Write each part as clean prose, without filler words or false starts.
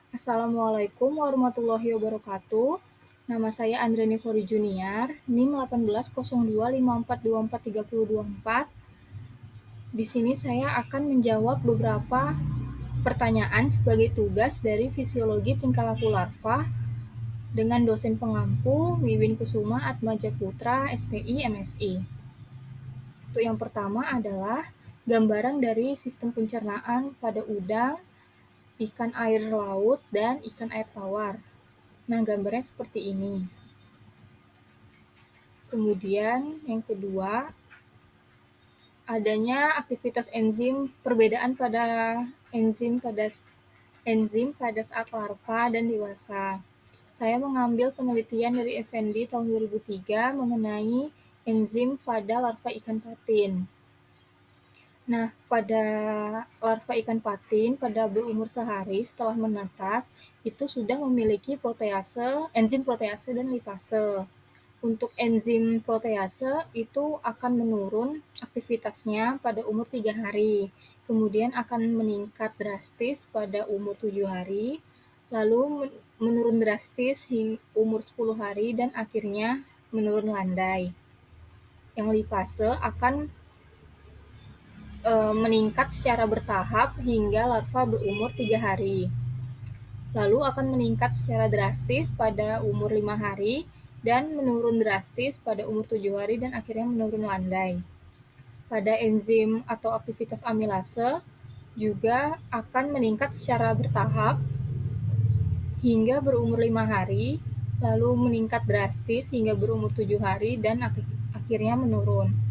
Assalamualaikum warahmatullahi wabarakatuh. Nama saya Andreni Fori Junior, NIM 180254243024. Di sini saya akan menjawab beberapa pertanyaan sebagai tugas dari Fisiologi Tingkah Laku Larva dengan dosen pengampu Wiwin Kusuma Atmaja Putra, SPI, MSI. Untuk yang pertama adalah gambaran dari sistem pencernaan pada udang, ikan air laut, dan ikan air tawar. Nah, gambarnya seperti ini. Kemudian yang kedua, adanya aktivitas enzim, perbedaan pada enzim pada saat larva dan dewasa. Saya mengambil penelitian dari Effendi tahun 2003 mengenai enzim pada larva ikan patin. Nah, pada larva ikan patin pada berumur sehari setelah menetas, itu sudah memiliki enzim protease dan lipase. Untuk enzim protease itu akan menurun aktivitasnya pada umur 3 hari, kemudian akan meningkat drastis pada umur 7 hari, lalu menurun drastis hingga umur 10 hari, dan akhirnya menurun landai. Yang lipase akan meningkat secara bertahap hingga larva berumur 3 hari. Lalu akan meningkat secara drastis pada umur 5 hari dan menurun drastis pada umur 7 hari dan akhirnya menurun landai. Pada enzim atau aktivitas amilase juga akan meningkat secara bertahap hingga berumur 5 hari, lalu meningkat drastis hingga berumur 7 hari dan akhirnya menurun.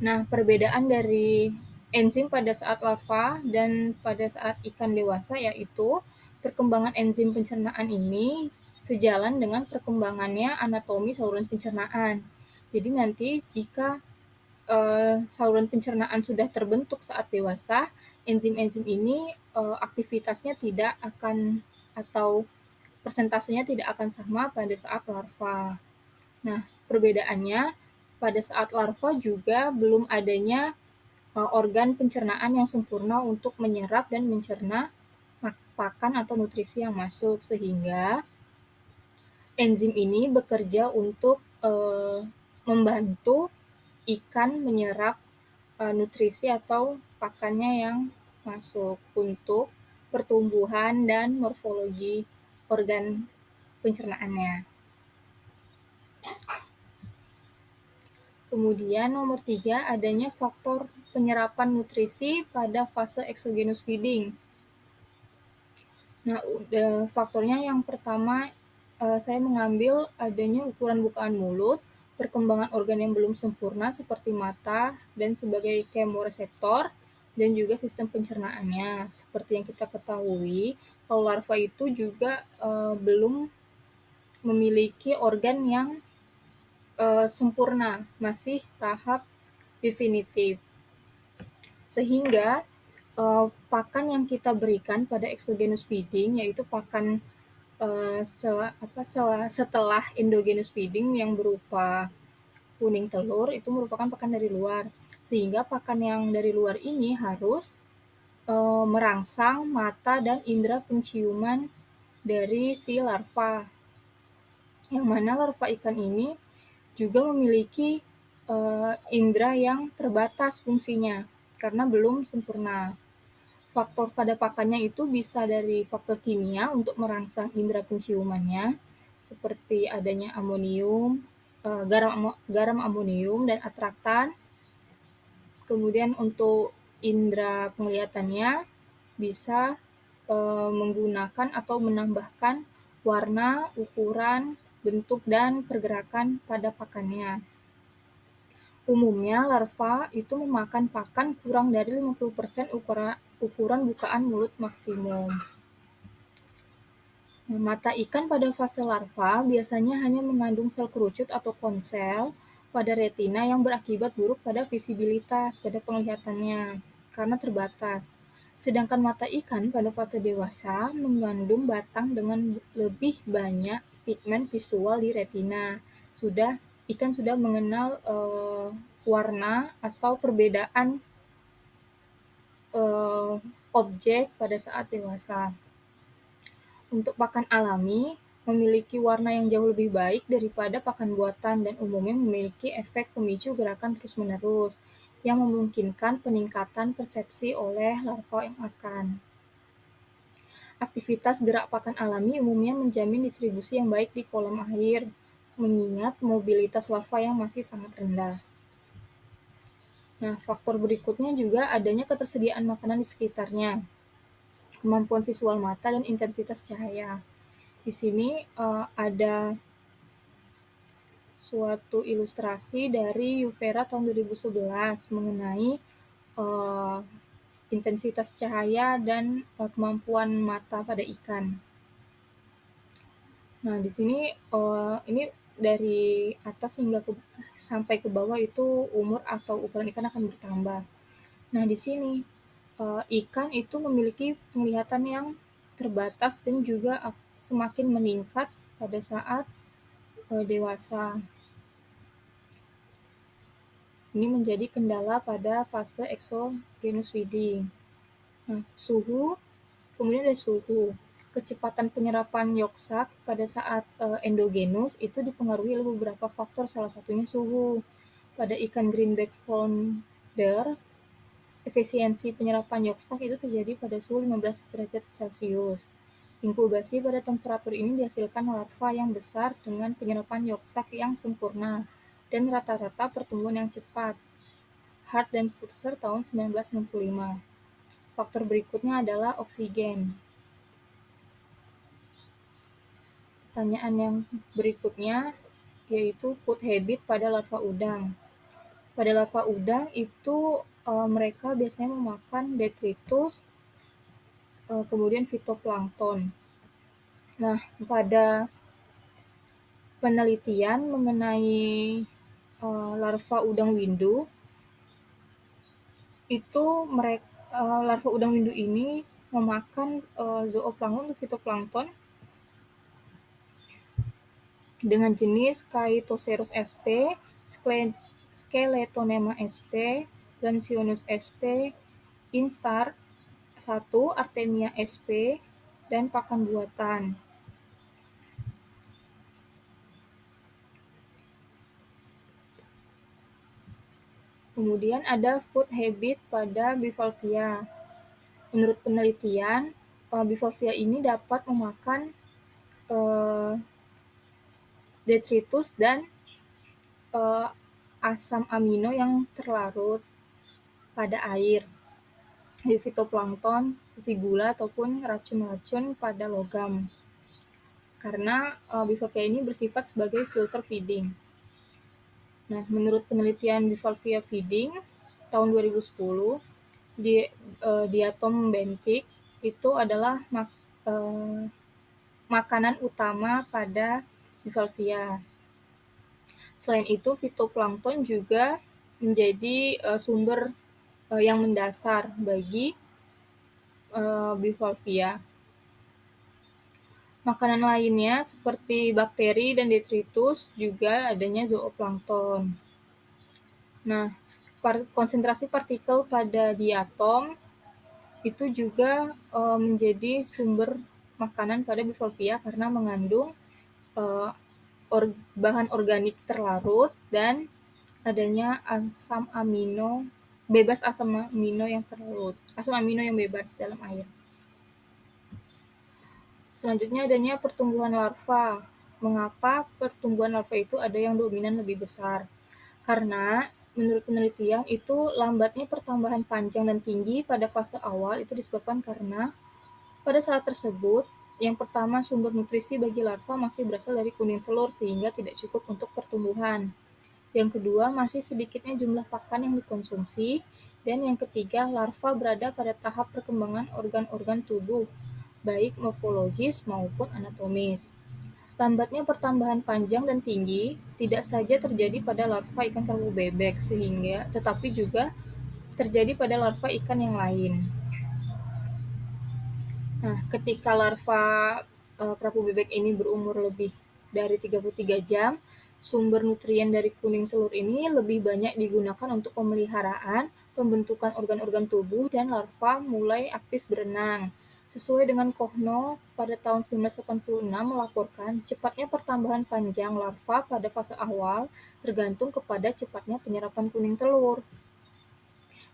Nah, perbedaan dari enzim pada saat larva dan pada saat ikan dewasa yaitu perkembangan enzim pencernaan ini sejalan dengan perkembangannya anatomi saluran pencernaan. Jadi nanti jika saluran pencernaan sudah terbentuk saat dewasa, enzim-enzim ini aktivitasnya tidak akan atau persentasenya tidak akan sama pada saat larva. Nah, perbedaannya pada saat larva juga belum adanya organ pencernaan yang sempurna untuk menyerap dan mencerna pakan atau nutrisi yang masuk, sehingga enzim ini bekerja untuk membantu ikan menyerap nutrisi atau pakannya yang masuk untuk pertumbuhan dan morfologi organ pencernaannya. Kemudian nomor 3, adanya faktor penyerapan nutrisi pada fase exogenous feeding. Nah, faktornya yang pertama saya mengambil adanya ukuran bukaan mulut, perkembangan organ yang belum sempurna seperti mata dan sebagai kemoreseptor, dan juga sistem pencernaannya. Seperti yang kita ketahui, kalau larva itu juga belum memiliki organ yang sempurna, masih tahap definitif. Sehingga pakan yang kita berikan pada exogenous feeding, yaitu pakan setelah endogenous feeding yang berupa kuning telur, itu merupakan pakan dari luar. Sehingga pakan yang dari luar ini harus merangsang mata dan indera penciuman dari si larva. Yang mana larva ikan ini juga memiliki indera yang terbatas fungsinya karena belum sempurna. Faktor pada pakannya itu bisa dari faktor kimia untuk merangsang indera penciumannya, seperti adanya amonium, garam amonium dan atraktan. Kemudian untuk indera penglihatannya bisa menggunakan atau menambahkan warna, ukuran, bentuk, dan pergerakan pada pakannya. Umumnya larva itu memakan pakan kurang dari 50% ukuran bukaan mulut maksimum. Mata ikan pada fase larva biasanya hanya mengandung sel kerucut atau konsel pada retina yang berakibat buruk pada visibilitas, pada penglihatannya, karena terbatas. Sedangkan mata ikan pada fase dewasa mengandung batang dengan lebih banyak pigmen visual di retina. Ikan sudah mengenal warna atau perbedaan objek pada saat dewasa. Untuk pakan alami, memiliki warna yang jauh lebih baik daripada pakan buatan dan umumnya memiliki efek pemicu gerakan terus-menerus yang memungkinkan peningkatan persepsi oleh larva yang makan. Aktivitas gerak pakan alami umumnya menjamin distribusi yang baik di kolam air, mengingat mobilitas larva yang masih sangat rendah. Nah, faktor berikutnya juga adanya ketersediaan makanan di sekitarnya, kemampuan visual mata, dan intensitas cahaya. Di sini ada suatu ilustrasi dari Uvera tahun 2011 mengenai intensitas cahaya dan kemampuan mata pada ikan. Nah, di sini ini dari atas sampai ke bawah itu umur atau ukuran ikan akan bertambah. Nah, di sini ikan itu memiliki penglihatan yang terbatas dan juga semakin meningkat pada saat dewasa. Ini menjadi kendala pada fase exogenous feeding. Nah, kemudian ada suhu. Kecepatan penyerapan yolk-sac pada saat endogenus itu dipengaruhi oleh beberapa faktor, salah satunya suhu. Pada ikan greenback flounder, efisiensi penyerapan yolk-sac itu terjadi pada suhu 15 derajat Celcius. Inkubasi pada temperatur ini dihasilkan larva yang besar dengan penyerapan yolk-sac yang sempurna dan rata-rata pertumbuhan yang cepat. Hart dan Furser tahun 1965. Faktor berikutnya adalah oksigen. Pertanyaan yang berikutnya yaitu food habit pada larva udang. Pada larva udang itu mereka biasanya memakan detritus, kemudian fitoplankton. Nah, pada penelitian mengenai larva udang windu, itu larva udang windu ini memakan zooplankton atau fitoplankton dengan jenis Chaetoceros sp, Skeletonema sp, Branchionus sp, Instar 1, Artemia sp, dan pakan buatan. Kemudian ada food habit pada Bivalvia. Menurut penelitian, Bivalvia ini dapat memakan detritus dan asam amino yang terlarut pada air, di fitoplankton, seperti gula ataupun racun-racun pada logam. Karena Bivalvia ini bersifat sebagai filter feeding. Nah, menurut penelitian Bivalvia feeding tahun 2010, diatom benthic itu adalah makanan utama pada Bivalvia. Selain itu, fitoplankton juga menjadi sumber yang mendasar bagi Bivalvia. Makanan lainnya seperti bakteri dan detritus juga adanya zooplankton. Nah, konsentrasi partikel pada diatom itu juga menjadi sumber makanan pada Bivalvia karena mengandung bahan organik terlarut dan adanya asam amino yang terlarut, asam amino yang bebas dalam air. Selanjutnya adanya pertumbuhan larva. Mengapa pertumbuhan larva itu ada yang dominan lebih besar? Karena menurut penelitian itu lambatnya pertambahan panjang dan tinggi pada fase awal itu disebabkan karena pada saat tersebut yang pertama sumber nutrisi bagi larva masih berasal dari kuning telur sehingga tidak cukup untuk pertumbuhan. Yang kedua, masih sedikitnya jumlah pakan yang dikonsumsi. Dan yang ketiga, larva berada pada tahap perkembangan organ-organ tubuh, baik morfologis maupun anatomis. Lambatnya pertambahan panjang dan tinggi tidak saja terjadi pada larva ikan kerapu bebek, tetapi juga terjadi pada larva ikan yang lain. Nah, ketika larva kerapu bebek ini berumur lebih dari 33 jam, sumber nutrien dari kuning telur ini lebih banyak digunakan untuk pemeliharaan, pembentukan organ-organ tubuh, dan larva mulai aktif berenang. Sesuai dengan Kohno, pada tahun 1986 melaporkan cepatnya pertambahan panjang larva pada fase awal tergantung kepada cepatnya penyerapan kuning telur.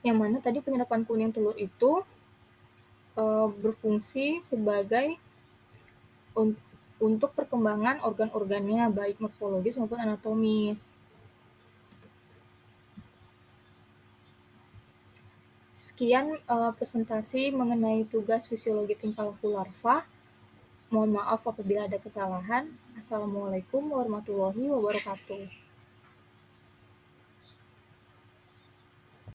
Yang mana tadi penyerapan kuning telur itu berfungsi sebagai untuk perkembangan organ-organnya, baik morfologis maupun anatomis. Sekian presentasi mengenai tugas fisiologi tingkah laku larva. Mohon maaf apabila ada kesalahan. Assalamualaikum warahmatullahi wabarakatuh.